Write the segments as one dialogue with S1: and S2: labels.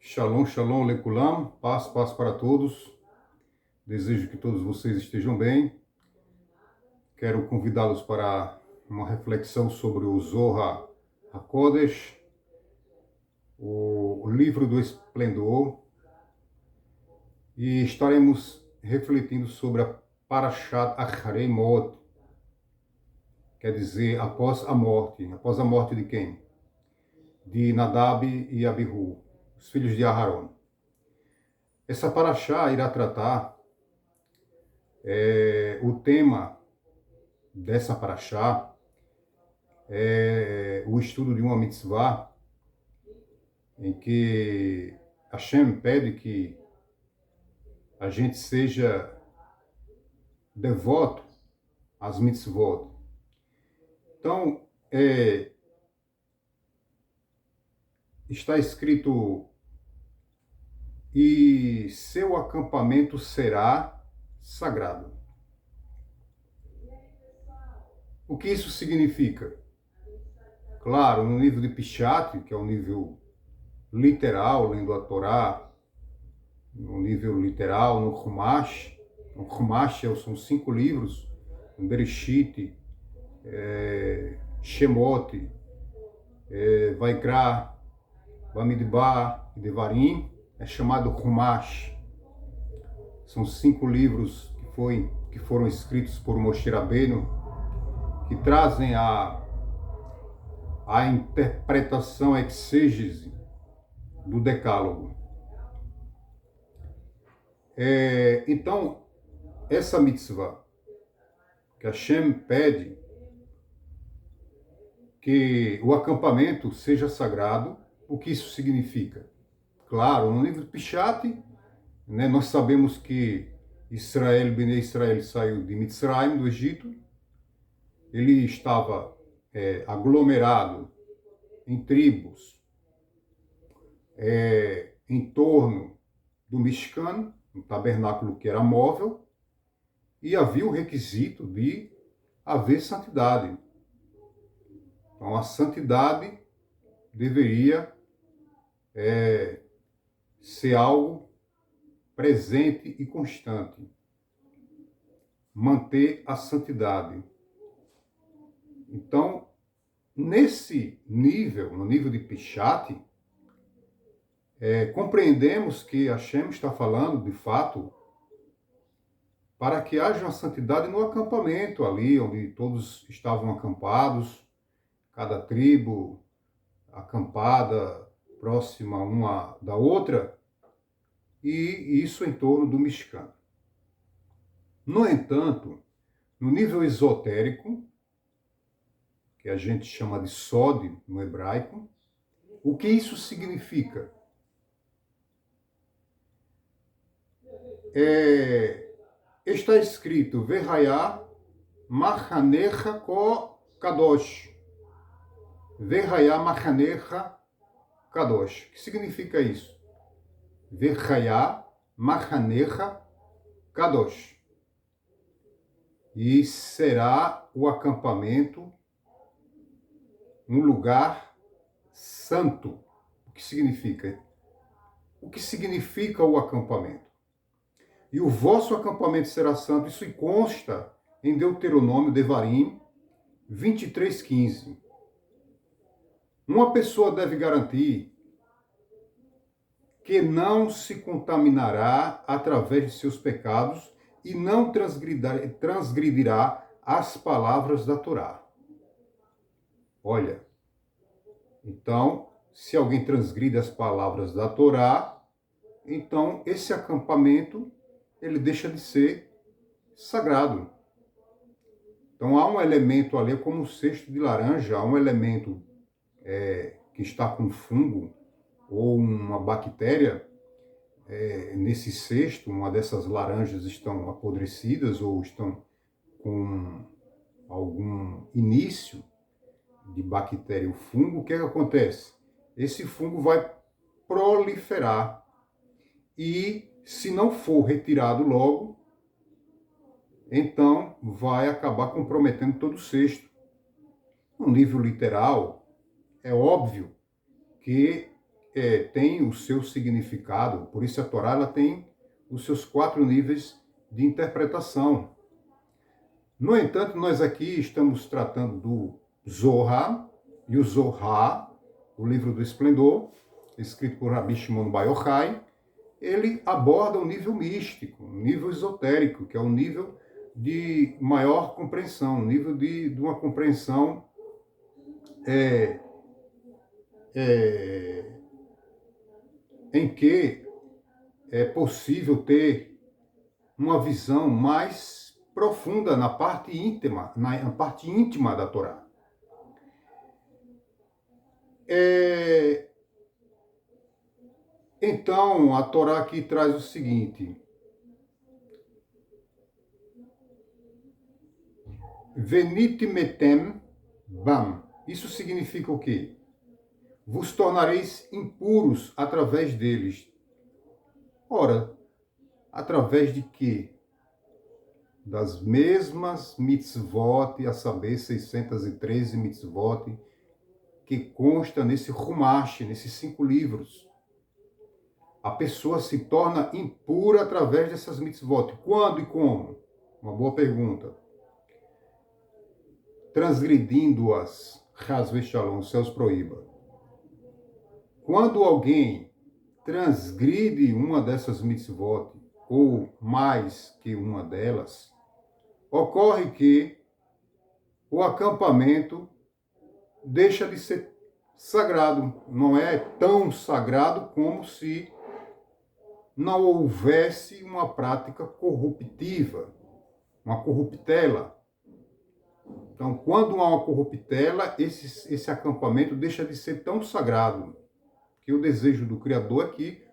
S1: Shalom, shalom, lekulam, paz, paz para todos. Desejo que todos vocês estejam bem. Quero convidá-los para uma reflexão sobre o Zohar HaKodesh, o livro do esplendor, e estaremos refletindo sobre a Parashat Acharei Mot, quer dizer, após a morte. Após a morte de quem? De Nadab e Abihu, os filhos de Aharon. Essa Parashá irá tratar o tema dessa Parashá é o estudo de uma mitzvah em que Hashem pede que a gente seja devoto às mitzvot. Então, está escrito: e seu acampamento será sagrado. O que isso significa? Claro, no nível de Pishat, que é o nível literal, lendo a Torá, no nível literal, no Chumash. O Chumash são 5 livros, Bereshit, Shemot, Vaikra, Bamidbar e Devarim, é chamado Chumash. São 5 livros que foram escritos por Moshe Rabbeinu, que trazem a interpretação, a exégese do Decálogo. Então, essa mitzvah que Hashem pede que o acampamento seja sagrado, o que isso significa? Claro, no nível de Pishat, né, nós sabemos que Bnei Israel saiu de Mitzrayim, do Egito. Ele estava aglomerado em tribos em torno do Mishkan, um tabernáculo que era móvel, e havia o requisito de haver santidade. Então, a santidade deveria ser algo presente e constante. Manter a santidade. Então, nesse nível, no nível de Pishat, compreendemos que Hashem está falando, de fato, para que haja uma santidade no acampamento ali, onde todos estavam acampados, cada tribo acampada, próxima uma da outra, e isso em torno do Mishkan. No entanto, no nível esotérico, que a gente chama de Sod no hebraico, o que isso significa? Está escrito Verhayá Machanecha Ko Kadosh. Verhayá Machanecha Kadosh. O que significa isso? Verhayá Machanecha Kadosh. E será o acampamento um lugar santo. O que significa? O que significa o acampamento? E o vosso acampamento será santo. Isso consta em Deuteronômio, Devarim 23:15. Uma pessoa deve garantir que não se contaminará através de seus pecados e não transgredirá as palavras da Torá. Olha, então, se alguém transgride as palavras da Torá, então esse acampamento ele deixa de ser sagrado. Então há um elemento ali, como um cesto de laranja, há um elemento que está com fungo ou uma bactéria nesse cesto, uma dessas laranjas estão apodrecidas ou estão com algum início de bactéria ou fungo, o que acontece? Esse fungo vai proliferar e, se não for retirado logo, então vai acabar comprometendo todo o cesto. No nível literal, é óbvio que tem o seu significado, por isso a Torá ela tem os seus 4 níveis de interpretação. No entanto, nós aqui estamos tratando do Zohar, e o Zohar, o livro do esplendor, escrito por Rabi Shimon Bar Yochai, ele aborda um nível místico, um nível esotérico, que é um nível de maior compreensão, um nível de uma compreensão em que é possível ter uma visão mais profunda na parte íntima da Torá. Então, a Torá aqui traz o seguinte: Venit metem bam. Isso significa o quê? Vos tornareis impuros através deles. Ora, através de quê? Das mesmas mitzvot, a saber, 613 mitzvot, que consta nesse Humash, nesses 5 livros. A pessoa se torna impura através dessas mitzvot. Quando e como? Uma boa pergunta. Transgredindo-as, Hasve Shalom, os céus proíba. Quando alguém transgride uma dessas mitzvot, ou mais que uma delas, ocorre que o acampamento deixa de ser sagrado. Não é tão sagrado como se não houvesse uma prática corruptiva, uma corruptela. Então, quando há uma corruptela, esse acampamento deixa de ser tão sagrado, que o desejo do Criador é que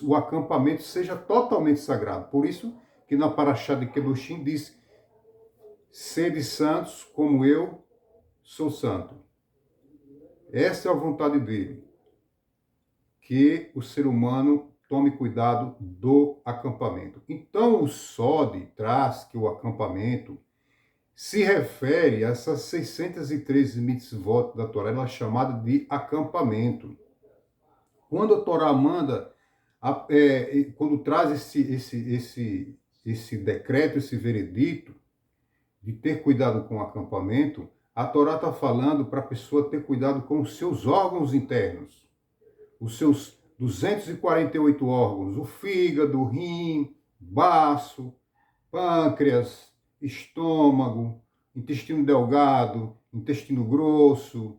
S1: o acampamento seja totalmente sagrado. Por isso que na Parashá de Kedoshim diz: sede santos como eu sou santo. Essa é a vontade dele, que o ser humano tome cuidado do acampamento. Então o Sode traz que o acampamento se refere a essas 613 mitzvot da Torá, ela é chamada de acampamento. Quando a Torá manda, quando traz esse decreto, esse veredito, de ter cuidado com o acampamento, a Torá está falando para a pessoa ter cuidado com os seus órgãos internos, os seus 248 órgãos, o fígado, o rim, baço, pâncreas, estômago, intestino delgado, intestino grosso,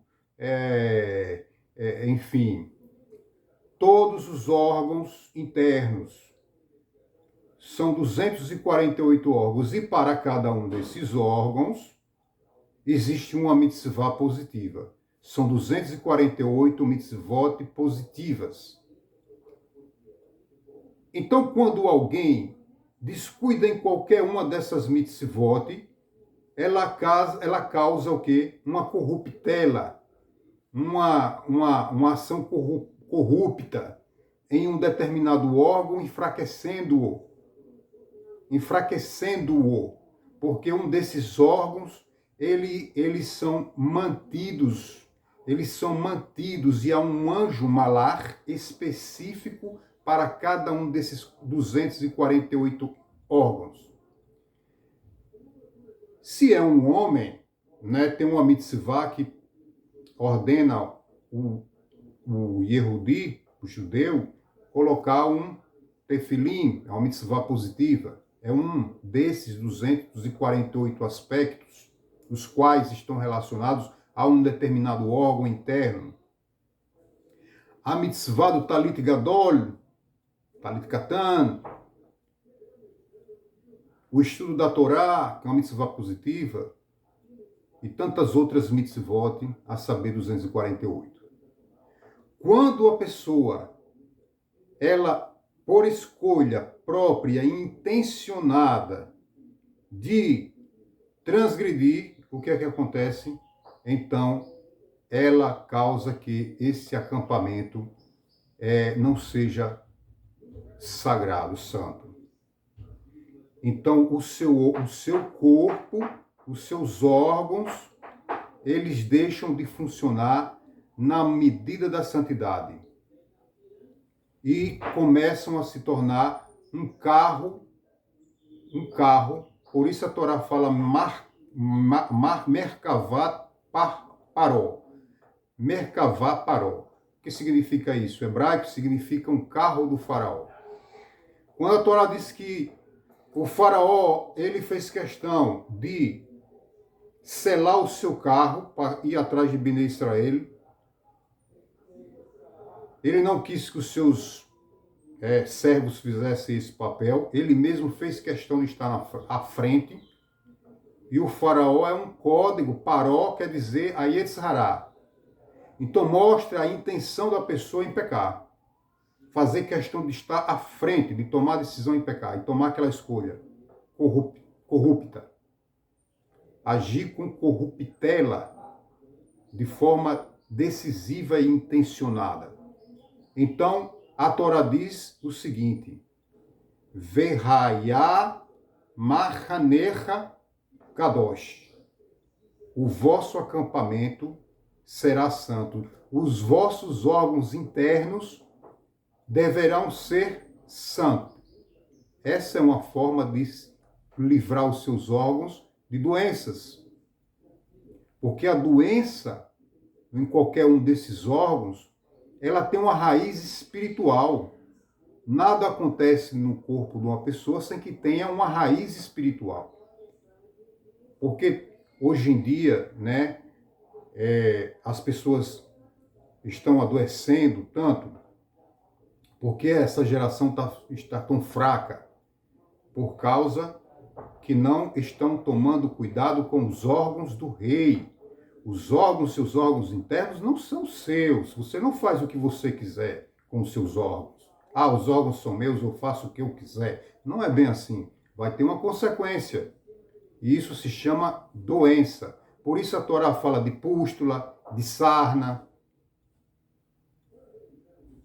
S1: enfim, todos os órgãos internos. São 248 órgãos e para cada um desses órgãos existe uma mitzvah positiva. São 248 mitzvot positivas. Então, quando alguém descuida em qualquer uma dessas mitzvot, ela causa o quê? Uma corruptela, uma ação corrupta em um determinado órgão, enfraquecendo-o, porque um desses órgãos, eles são mantidos e há um anjo malar específico para cada um desses 248 órgãos. Se é um homem, né, tem uma mitzvah que ordena o Yehudi, o judeu, colocar um tefilim, é uma mitzvah positiva. É um desses 248 aspectos, os quais estão relacionados a um determinado órgão interno. A mitzvah do Talit Gadol, Talit Katan, o estudo da Torá, que é uma mitzvah positiva, e tantas outras mitzvot, a saber 248. Quando a pessoa, ela, por escolha própria e intencionada de transgredir, o que é que acontece? Então, ela causa que esse acampamento não seja sagrado, santo. Então, o seu corpo, os seus órgãos, eles deixam de funcionar na medida da santidade. e começam a se tornar um carro, por isso a Torá fala Merkavá Paró. Merkavá Paró. O que significa isso? Em hebraico significa um carro do faraó. Quando a Torá diz que o faraó, ele fez questão de selar o seu carro para ir atrás de Bnei Israel, ele não quis que os seus servos fizessem esse papel, ele mesmo fez questão de estar à frente, e o faraó é um código, paró quer dizer Ayetzhará. Então mostra a intenção da pessoa em pecar. Fazer questão de estar à frente, de tomar decisão em pecar, e tomar aquela escolha corrupta. Agir com corruptela, de forma decisiva e intencionada. Então, a Torá diz o seguinte: Verhayá machanecha kadosh. O vosso acampamento será santo. Os vossos órgãos internos deverão ser santos. Essa é uma forma de livrar os seus órgãos de doenças. Porque a doença, em qualquer um desses órgãos, ela tem uma raiz espiritual. Nada acontece no corpo de uma pessoa sem que tenha uma raiz espiritual. Porque hoje em dia, né, as pessoas estão adoecendo tanto, porque essa geração está tão fraca, por causa que não estão tomando cuidado com os órgãos do rei. Os órgãos, seus órgãos internos, não são seus. Você não faz o que você quiser com os seus órgãos. Ah, os órgãos são meus, eu faço o que eu quiser. Não é bem assim. Vai ter uma consequência. E isso se chama doença. Por isso a Torá fala de pústula, de sarna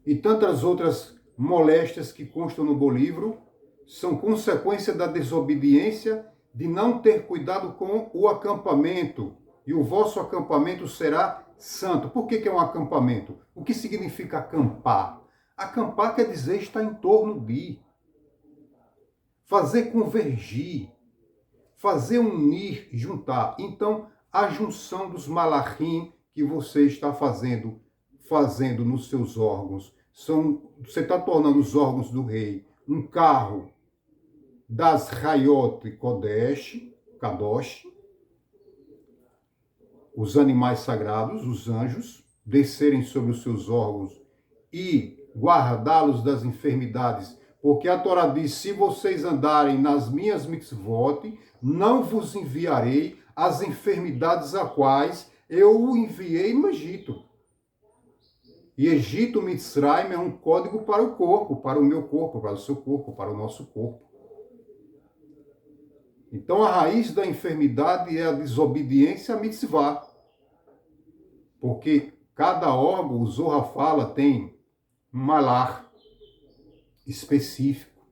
S1: e tantas outras moléstias que constam no bom livro, são consequência da desobediência, de não ter cuidado com o acampamento. E o vosso acampamento será santo. Por que é um acampamento? O que significa acampar? Acampar quer dizer estar em torno de. Fazer convergir. Fazer unir, juntar. Então, a junção dos malachim que você está fazendo nos seus órgãos. Você está tornando os órgãos do rei um carro das Hayot Kadosh, os animais sagrados, os anjos, descerem sobre os seus órgãos e guardá-los das enfermidades, porque a Torá diz: se vocês andarem nas minhas mitzvot, não vos enviarei as enfermidades a quais eu o enviei no Egito. E Egito, Mitzrayim, é um código para o corpo, para o meu corpo, para o seu corpo, para o nosso corpo. Então a raiz da enfermidade é a desobediência à mitzvah. Porque cada órgão, o Zohar fala, tem um malar específico.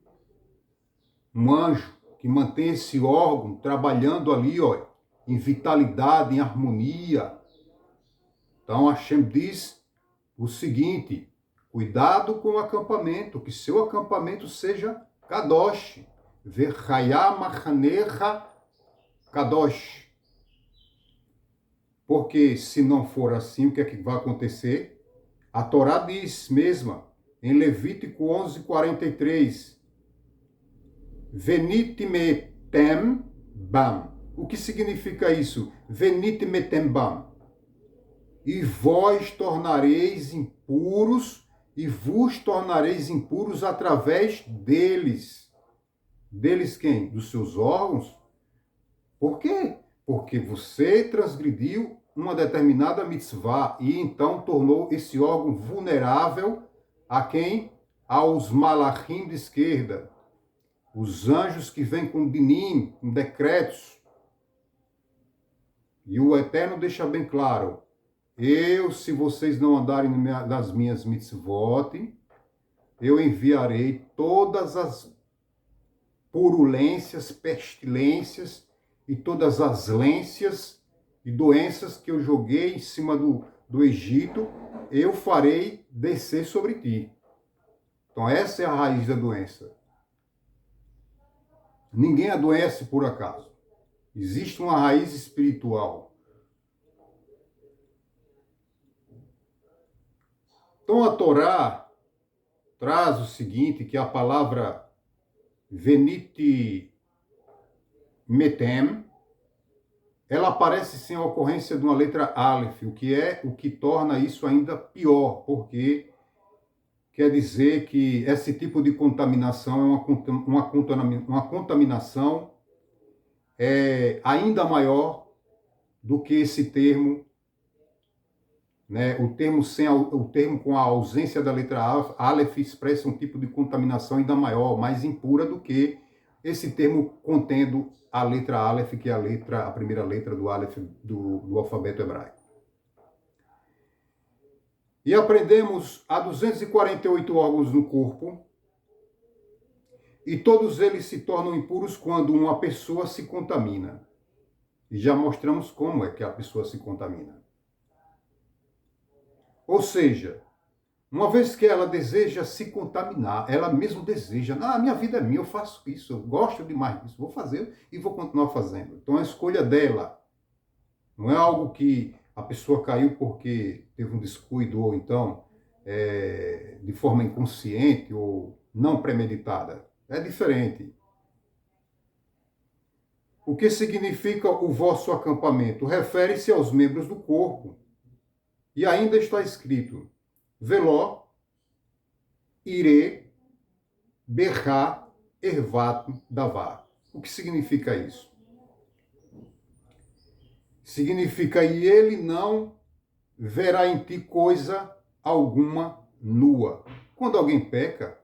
S1: Um anjo que mantém esse órgão trabalhando ali, ó, em vitalidade, em harmonia. Então Hashem diz o seguinte: cuidado com o acampamento, que seu acampamento seja kadosh. Verhayá machanecha kadosh. Porque se não for assim, o que é que vai acontecer? A Torá diz mesma, em Levítico 11:43, Venit metem bam. O que significa isso? Venit metem bam. E vós tornareis impuros, e vos tornareis impuros através deles. Deles quem? Dos seus órgãos? Por quê? Porque você transgrediu uma determinada mitzvah e então tornou esse órgão vulnerável a quem? Aos malachim de esquerda. Os anjos que vêm com dinim, com decretos. E o Eterno deixa bem claro: se vocês não andarem nas minhas mitzvot, eu enviarei todas as purulências, pestilências e todas as lências e doenças que eu joguei em cima do Egito, eu farei descer sobre ti. Então, essa é a raiz da doença. Ninguém adoece por acaso. Existe uma raiz espiritual. Então, a Torá traz o seguinte, que a palavra venite metem, ela aparece sem a ocorrência de uma letra Aleph, o que torna isso ainda pior, porque quer dizer que esse tipo de contaminação é uma contaminação ainda maior do que esse termo, né? O termo com a ausência da letra Aleph expressa um tipo de contaminação ainda maior, mais impura do que esse termo contendo a letra Aleph, que é a primeira letra do Aleph do alfabeto hebraico. E aprendemos há 248 órgãos no corpo, e todos eles se tornam impuros quando uma pessoa se contamina. E já mostramos como é que a pessoa se contamina. Ou seja, uma vez que ela deseja se contaminar, ela mesmo deseja, a minha vida é minha, eu faço isso, eu gosto demais disso, vou fazer e vou continuar fazendo. Então, a escolha dela não é algo que a pessoa caiu porque teve um descuido ou então de forma inconsciente ou não premeditada. É diferente. O que significa o vosso acampamento? Refere-se aos membros do corpo. E ainda está escrito, veló, ire, berrá, ervat, davá. O que significa isso? Significa, e ele não verá em ti coisa alguma nua. Quando alguém peca,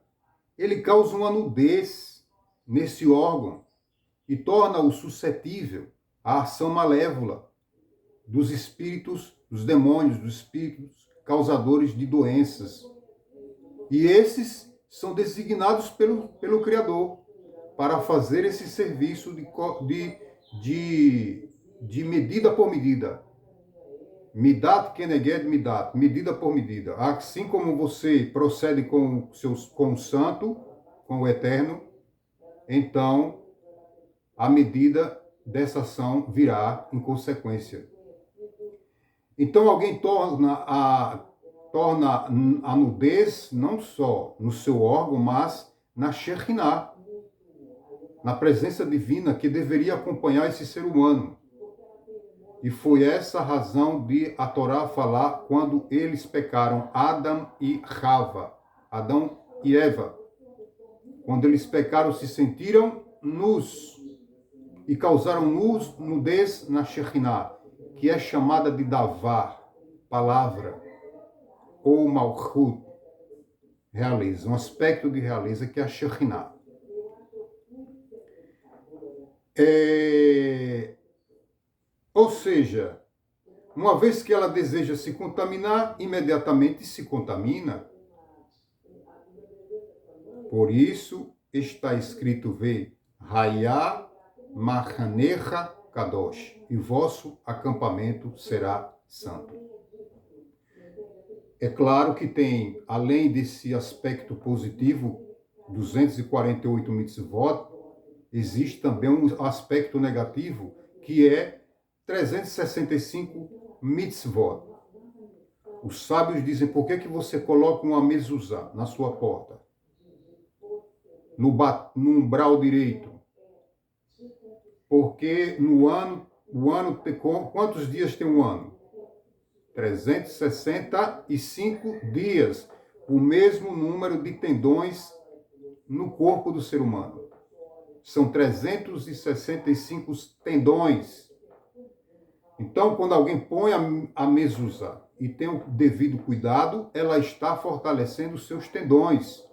S1: ele causa uma nudez nesse órgão e torna-o suscetível à ação malévola dos espíritos, dos demônios, dos espíritos causadores de doenças. E esses são designados pelo Criador para fazer esse serviço de medida por medida. Midat keneged midat, medida por medida. Assim como você procede com o santo, com o eterno, então a medida dessa ação virá em consequência. Então alguém torna a nudez não só no seu órgão, mas na Shekhinah, na presença divina que deveria acompanhar esse ser humano. E foi essa a razão de a Torá falar quando eles pecaram, Adão e Rava, Adão e Eva. Quando eles pecaram, se sentiram nus e causaram nudez na Shekhinah, que é chamada de Davar, palavra, ou Malchut, realeza, um aspecto de realeza que é a Shekhinah. Ou seja, uma vez que ela deseja se contaminar, imediatamente se contamina. Por isso está escrito, Hayá Machanecha Kadosh, e vosso acampamento será santo. É claro que tem, além desse aspecto positivo, 248 mitzvot, existe também um aspecto negativo, que é 365 mitzvot. Os sábios dizem, por que você coloca uma mezuzá na sua porta? No umbral direito? Porque quantos dias tem um ano? 365 dias, o mesmo número de tendões no corpo do ser humano. São 365 tendões. Então, quando alguém põe a mezuzá e tem o devido cuidado, ela está fortalecendo os seus tendões.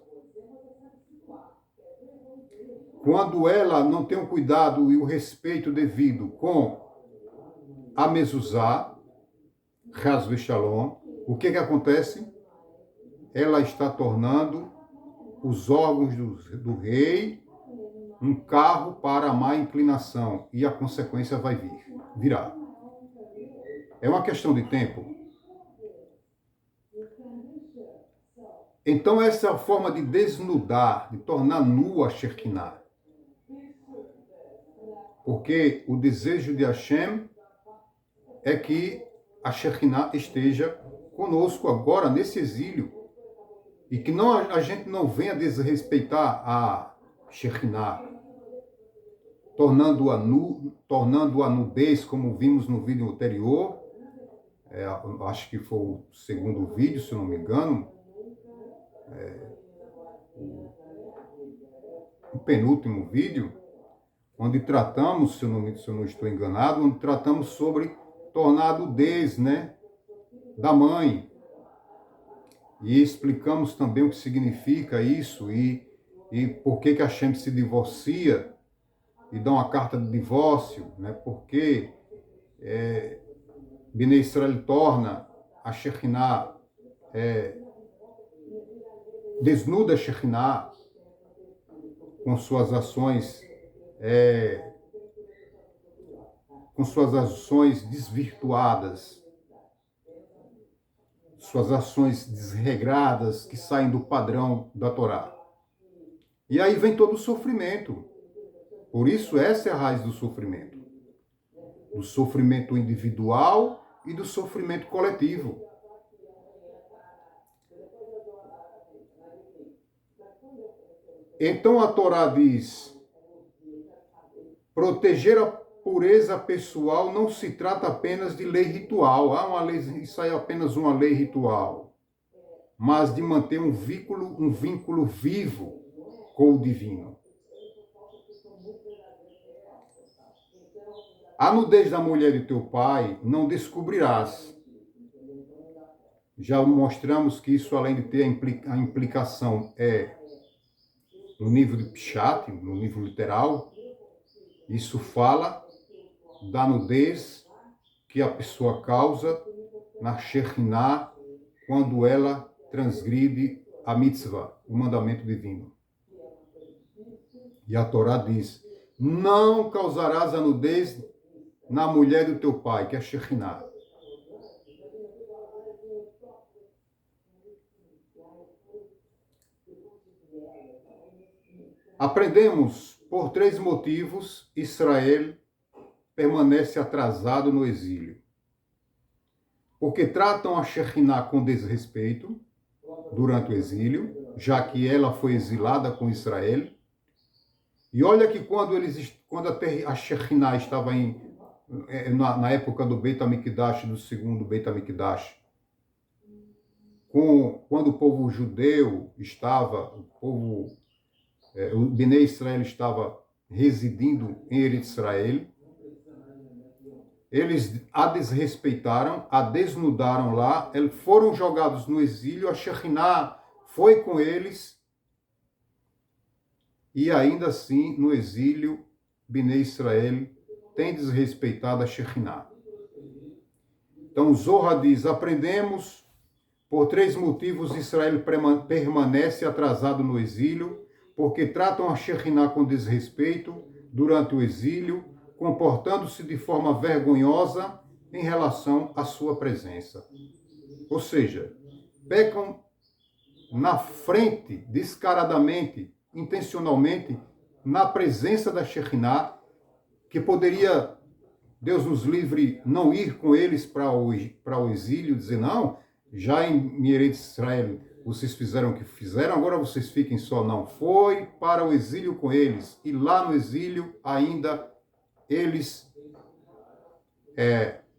S1: Quando ela não tem o cuidado e o respeito devido com a mezuzá, Chas v'Shalom, o que acontece? Ela está tornando os órgãos do rei um carro para a má inclinação, e a consequência virá. É uma questão de tempo. Então essa é a forma de desnudar, de tornar nua a Shekinah. Porque o desejo de Hashem é que a Shekinah esteja conosco agora, nesse exílio. E que não, a gente não venha desrespeitar a Shekinah, tornando-a nudez, como vimos no vídeo anterior. Acho que foi o segundo vídeo, se eu não me engano. O penúltimo vídeo, onde tratamos, se eu não estou enganado, onde tratamos sobre tornar a nudez, né, da mãe. E explicamos também o que significa isso e por que a Hashem se divorcia e dá uma carta de divórcio, né? Porque Bnei Israel torna a Shekinah, desnuda a Shekinah com suas ações desvirtuadas, suas ações desregradas que saem do padrão da Torá. E aí vem todo o sofrimento. Por isso, essa é a raiz do sofrimento. Do sofrimento individual e do sofrimento coletivo. Então a Torá diz: proteger a pureza pessoal não se trata apenas de lei ritual. Isso aí é apenas uma lei ritual. Mas de manter um vínculo vivo com o divino. A nudez da mulher de teu pai não descobrirás. Já mostramos que isso, além de ter a implicação, no nível de Pshat, no nível literal, isso fala da nudez que a pessoa causa na Shekinah quando ela transgride a mitzvah, o mandamento divino. E a Torá diz: não causarás a nudez na mulher do teu pai, que é a Shekinah. Aprendemos, por 3 motivos, Israel permanece atrasado no exílio. Porque tratam a Shekinah com desrespeito durante o exílio, já que ela foi exilada com Israel. E olha que quando a Shekinah estava na época do Beit HaMikdash, do segundo Beit HaMikdash, quando o povo judeu o Bnei Israel estava residindo em Eretz Israel, eles a desrespeitaram, a desnudaram lá, eles foram jogados no exílio, a Shekinah foi com eles, e ainda assim, no exílio, Bnei Israel tem desrespeitado a Shekinah. Então, Zohar diz: aprendemos, por 3 motivos, Israel permanece atrasado no exílio, porque tratam a Shekinah com desrespeito durante o exílio, comportando-se de forma vergonhosa em relação à sua presença. Ou seja, pecam na frente, descaradamente, intencionalmente, na presença da Shekinah, que poderia, Deus nos livre, não ir com eles para o exílio, dizer: não, já em Eretz Israel vocês fizeram o que fizeram, agora vocês fiquem só. Não, foi para o exílio com eles. E lá no exílio ainda eles,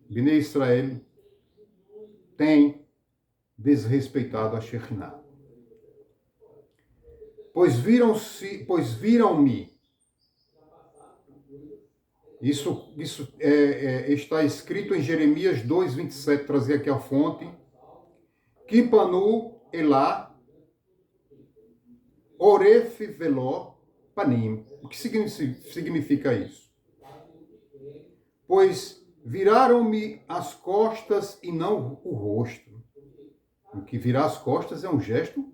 S1: Bnei Israel, têm desrespeitado a Shekinah. Pois viram-me. Isso está escrito em Jeremias 2:27, trazer aqui a fonte. Kipanu Elá, Oref Veló Panim. O que significa isso? Pois viraram-me as costas e não o rosto. O que virar as costas é um gesto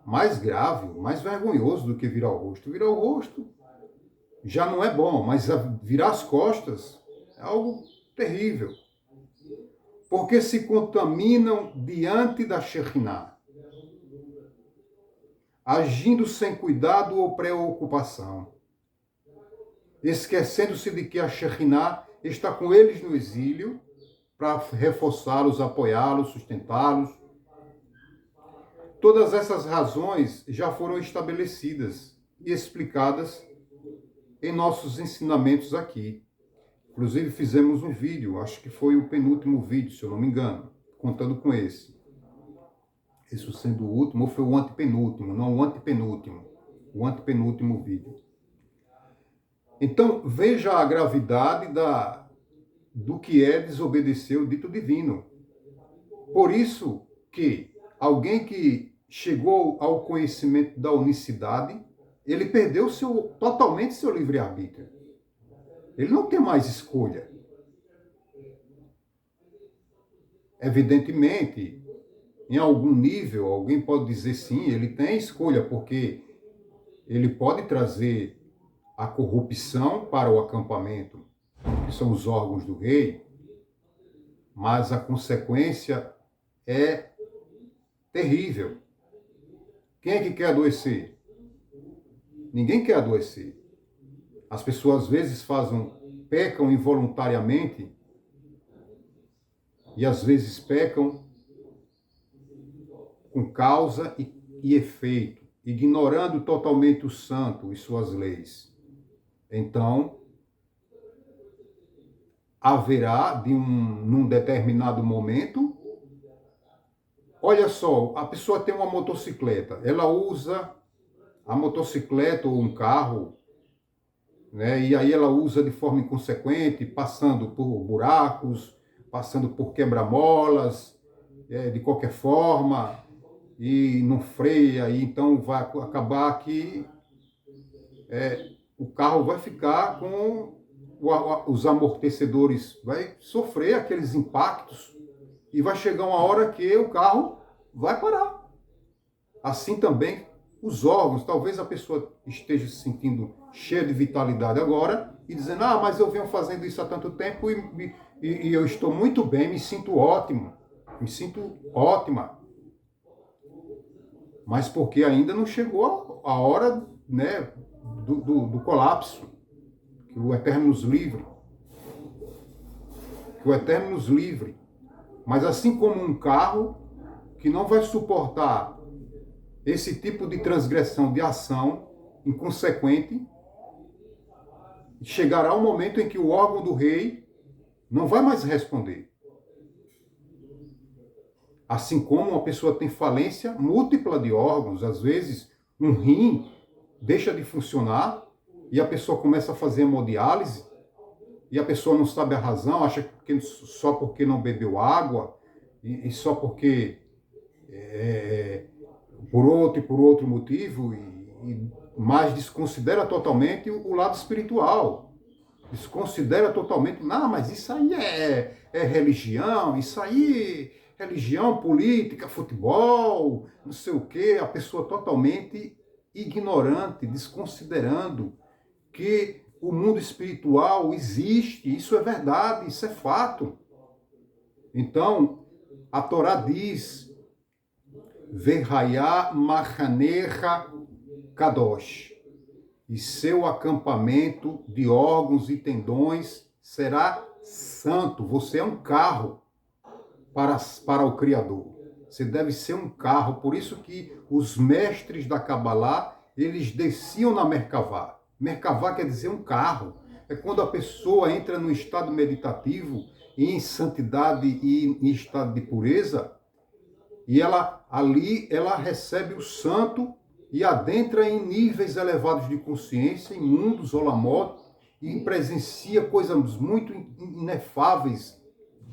S1: mais grave, mais vergonhoso do que virar o rosto. Virar o rosto já não é bom, mas virar as costas é algo terrível. Porque se contaminam diante da Shekinah. agindo sem cuidado ou preocupação, esquecendo-se de que a Shekhinah está com eles no exílio para reforçá-los, apoiá-los, sustentá-los. Todas essas razões já foram estabelecidas e explicadas em nossos ensinamentos aqui. Inclusive fizemos um vídeo, acho que foi o penúltimo vídeo, se eu não me engano, contando com esse. Esse sendo o último, ou foi o antepenúltimo, não o antepenúltimo. O antepenúltimo vídeo. Então, veja a gravidade do que é desobedecer o dito divino. Por isso que alguém que chegou ao conhecimento da unicidade, ele perdeu totalmente seu livre-arbítrio. Ele não tem mais escolha. Evidentemente, em algum nível, alguém pode dizer sim, ele tem escolha, porque ele pode trazer a corrupção para o acampamento, que são os órgãos do rei, mas a consequência é terrível. Quem é que quer adoecer? Ninguém quer adoecer. As pessoas às vezes pecam involuntariamente e às vezes pecam com causa e efeito, ignorando totalmente o santo e suas leis. Então, haverá, num determinado momento, olha só, a pessoa tem uma motocicleta, ela usa a motocicleta ou um carro, né, e aí ela usa de forma inconsequente, passando por buracos, passando por quebra-molas, de qualquer forma, e não freia, e então vai acabar que o carro vai ficar com os amortecedores, vai sofrer aqueles impactos e vai chegar uma hora que o carro vai parar. Assim também os órgãos, talvez a pessoa esteja se sentindo cheia de vitalidade agora e dizendo, mas eu venho fazendo isso há tanto tempo e eu estou muito bem, me sinto ótimo, me sinto ótima. Mas porque ainda não chegou a hora, né, do colapso, que o Eterno nos livre. Que o Eterno nos livre. Mas assim como um carro que não vai suportar esse tipo de transgressão de ação inconsequente, chegará um momento em que o órgão do rei não vai mais responder. Assim como uma pessoa tem falência múltipla de órgãos, às vezes um rim deixa de funcionar e a pessoa começa a fazer hemodiálise e a pessoa não sabe a razão, acha que só porque não bebeu água e só porque por outro motivo, mas desconsidera totalmente o lado espiritual. Desconsidera totalmente, mas isso aí é religião, isso aí religião, política, futebol, não sei o quê. A pessoa totalmente ignorante, desconsiderando que o mundo espiritual existe, isso é verdade, isso é fato. Então, a Torá diz, Verhayá Machanecha Kadosh, e seu acampamento de órgãos e tendões será santo. Você é um carro para o Criador. Você deve ser um carro. Por isso que os mestres da Kabbalah, eles desciam na Merkavá. Merkavá quer dizer um carro. É quando a pessoa entra no estado meditativo, em santidade e em estado de pureza, e ela recebe o santo e adentra em níveis elevados de consciência, em mundos olamot, e presencia coisas muito inefáveis,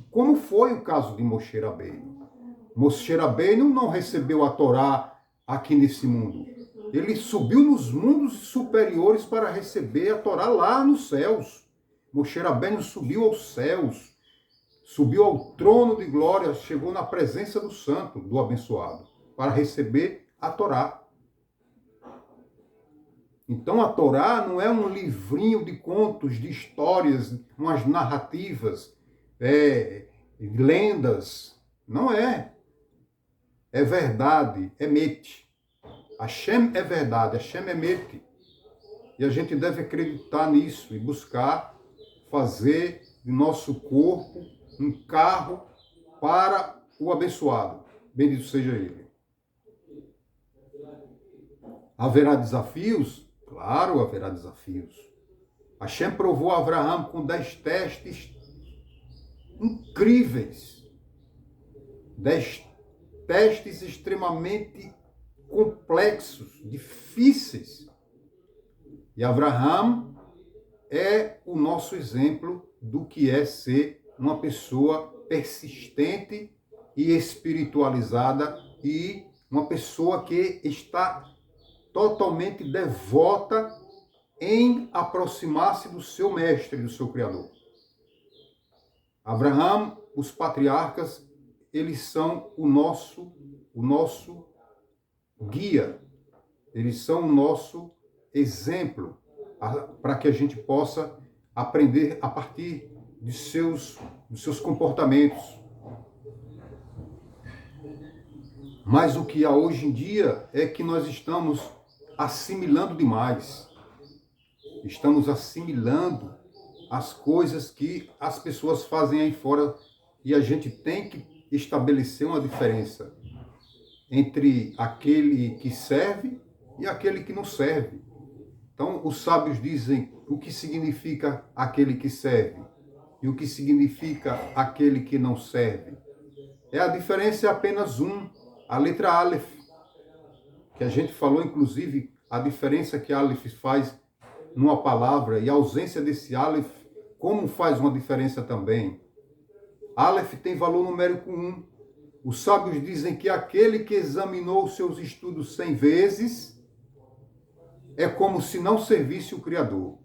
S1: como foi o caso de Moshe Rabbeinu. Moshe Rabbeinu não recebeu a Torá aqui nesse mundo. Ele subiu nos mundos superiores para receber a Torá lá nos céus. Moshe Rabbeinu subiu aos céus, subiu ao trono de glória, chegou na presença do santo, do abençoado, para receber a Torá. Então a Torá não é um livrinho de contos, de histórias, umas narrativas, lendas. Não é. É verdade, é mete. Hashem é verdade, Hashem é Mete. E a gente deve acreditar nisso e buscar fazer do nosso corpo um carro para o abençoado. Bendito seja ele. Haverá desafios? Claro, haverá desafios. Hashem provou Abraão com 10 testes incríveis. 10 testes extremamente complexos, difíceis. E Abraão é o nosso exemplo do que é ser uma pessoa persistente e espiritualizada e uma pessoa que está totalmente devota em aproximar-se do seu mestre, do seu Criador. Abraão, os patriarcas, eles são o nosso guia, eles são o nosso exemplo para que a gente possa aprender a partir dos seus comportamentos. Mas o que há hoje em dia é que nós estamos assimilando demais. Estamos assimilando as coisas que as pessoas fazem aí fora e a gente tem que estabelecer uma diferença entre aquele que serve e aquele que não serve. Então, os sábios dizem o que significa aquele que serve e o que significa aquele que não serve. A diferença é apenas a letra Aleph, que a gente falou, inclusive, a diferença que Aleph faz numa palavra e a ausência desse Aleph, como faz uma diferença também. Aleph tem valor numérico 1. Os sábios dizem que aquele que examinou os seus estudos 100 vezes é como se não servisse o Criador.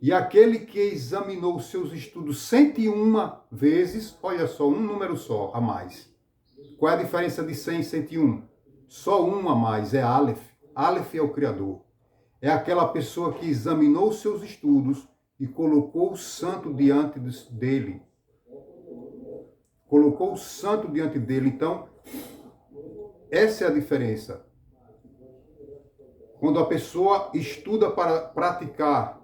S1: E aquele que examinou os seus estudos 101 vezes, olha só, um número só a mais. Qual é a diferença de 100 e 101? Só um a mais, é Aleph. Aleph é o Criador. É aquela pessoa que examinou os seus estudos e colocou o santo diante dele. Colocou o santo diante dele. Então, essa é a diferença. Quando a pessoa estuda para praticar,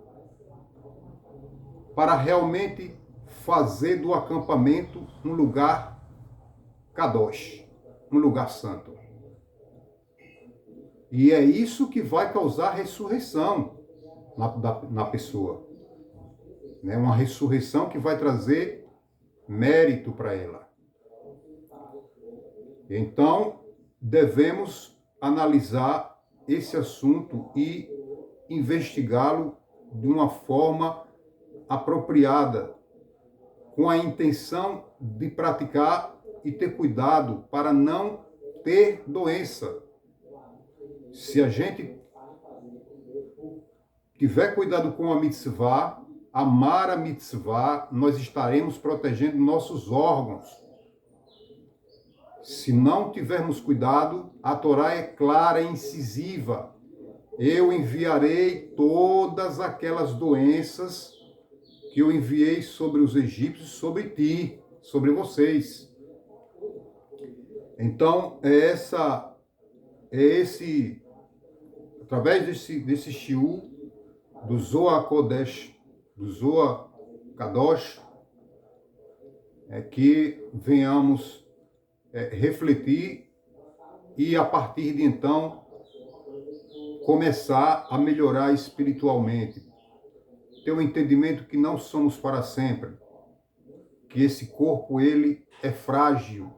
S1: para realmente fazer do acampamento um lugar Kadosh, um lugar santo. E é isso que vai causar ressurreição na pessoa. Né? Uma ressurreição que vai trazer mérito para ela. Então, devemos analisar esse assunto e investigá-lo de uma forma apropriada, com a intenção de praticar e ter cuidado para não ter doença. Se a gente tiver cuidado com a mitzvah, amar a mitzvah, nós estaremos protegendo nossos órgãos. Se não tivermos cuidado, a Torá é clara e incisiva. Eu enviarei todas aquelas doenças que eu enviei sobre os egípcios, sobre ti, sobre vocês. Então, através desse shiur, do Zohar Kodesh, do Zohar Kadosh, é que venhamos refletir e, a partir de então, começar a melhorar espiritualmente. Ter o entendimento que não somos para sempre, que esse corpo, ele é frágil.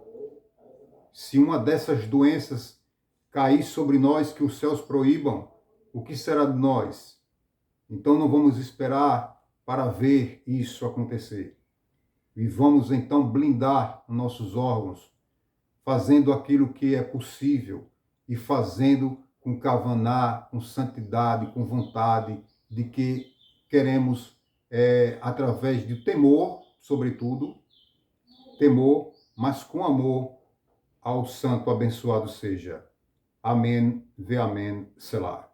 S1: Se uma dessas doenças cair sobre nós, que os céus proíbam, o que será de nós? Então não vamos esperar para ver isso acontecer. E vamos então blindar nossos órgãos, fazendo aquilo que é possível e fazendo com kavaná, com santidade, com vontade de que queremos, através de temor, sobretudo, temor, mas com amor ao santo abençoado seja. Amém, ve amém, Selah.